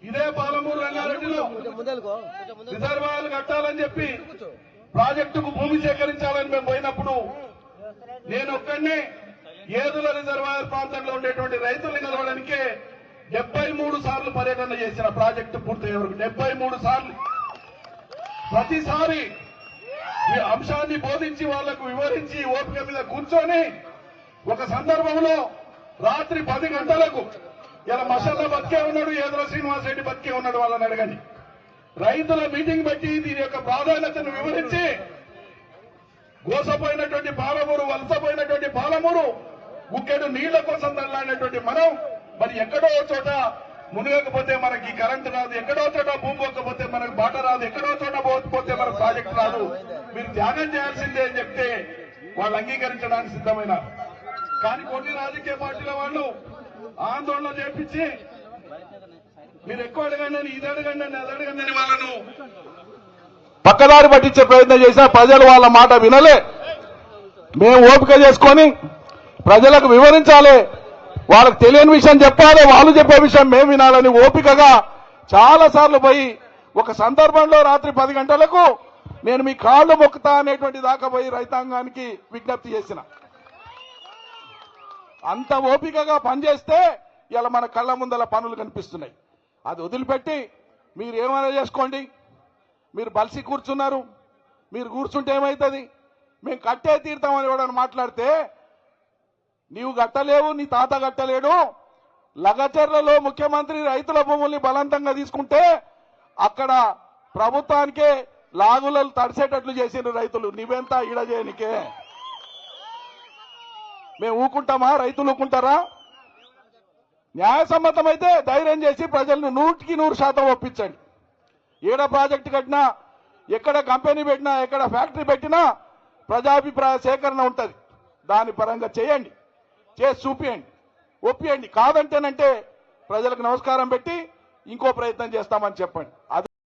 ఇదే పాలమూరు రంగారెడ్డిలో రిజర్వాయర్లు కట్టాలని చెప్పి ప్రాజెక్టుకు భూమి సేకరించాలని మేము పోయినప్పుడు నేను ఒక్కడినే ఏదుల రిజర్వాయర్ ప్రాంతంలో ఉండేటువంటి రైతుల్ని కలవడానికే 73 సార్లు పర్యటన చేసిన ప్రాజెక్టు పూర్తయ్యే వరకు 73 సార్లు. ప్రతిసారి ఈ అంశాన్ని బోధించి వాళ్లకు వివరించి ఓపిక మీద కూర్చొని ఒక సందర్భంలో రాత్రి 10 గంటలకు ఇలా మషల్లో బతికే ఉన్నాడు, ఏదుల శ్రీనివాస్ రెడ్డి బతికే ఉన్నాడు, వాళ్ళని అడగండి. రైతుల మీటింగ్ పెట్టి దీని యొక్క ప్రాధాన్యతను వివరించి గోసపోయినటువంటి పాలమూరు, వలసపోయినటువంటి పాలమూరు గుక్కెడు నీళ్ల కోసం తల్లాడినటువంటి మనం మరి ఎక్కడో చోట మునగకపోతే మనకి కరెంటు రాదు, ఎక్కడో చోట భూమి పోకపోతే మనకు బాట రాదు, ఎక్కడో చోట పోతే మనకు ప్రాజెక్టు రాదు, మీరు త్యాగం చేయాల్సిందే అని చెప్తే వాళ్ళు అంగీకరించడానికి సిద్ధమైన. కానీ కొన్ని రాజకీయ పార్టీల వాళ్ళు ఆందోళన చేపించి మీరు ఎక్కువ అడగండి అని, ఇది అడగండి అని, అది అడగండి అని వాళ్ళను పక్కదారి పట్టించే ప్రయత్నం చేసినా ప్రజలు వాళ్ళ మాట వినలే. మేము ఓపిక చేసుకొని ప్రజలకు వివరించాలి, వాళ్ళకి తెలియని విషయం చెప్పాలి, వాళ్ళు చెప్పే విషయం మేము వినాలని ఓపికగా చాలా సార్లు పోయి ఒక సందర్భంలో రాత్రి 10 గంటలకు నేను మీ కాళ్ళు మొక్కుతా అనేటువంటి దాకా పోయి రైతాంగానికి విజ్ఞప్తి చేసిన. అంత ఓపికగా పనిచేస్తే ఇలా మన కళ్ళ ముందల పనులు కనిపిస్తున్నాయి. అది వదిలిపెట్టి మీరు ఏమైనా చేసుకోండి, మీరు బలిసి కూర్చున్నారు, మీరు కూర్చుంటే ఏమవుతుంది, మేము కట్టే తీర్థమని కూడా మాట్లాడితే నీవు కట్టలేవు, నీ తాత కట్టలేడు. లగచర్లలో ముఖ్యమంత్రి రైతుల భూముల్ని బలవంతంగా తీసుకుంటే అక్కడ ప్రభుత్వానికే లాగులను తడిసేటట్లు చేసిన రైతులు, నువ్వెంత ఈడ చేయనికే మేము ఊకుంటామా? రైతులు ఊకుంటారా? న్యాయసమ్మతమైతే ధైర్యం చేసి ప్రజలను 100% ఒప్పించండి. ఏడ ప్రాజెక్టు కట్టినా, ఎక్కడ కంపెనీ పెట్టినా, ఎక్కడ ఫ్యాక్టరీ పెట్టినా ప్రజాభిప్రాయ సేకరణ ఉంటుంది. దాని పరంగా చేయండి, చేసి చూపియండి, ఒప్పియండి. కాదంటేనంటే ప్రజలకు నమస్కారం పెట్టి ఇంకో ప్రయత్నం చేస్తామని చెప్పండి. అది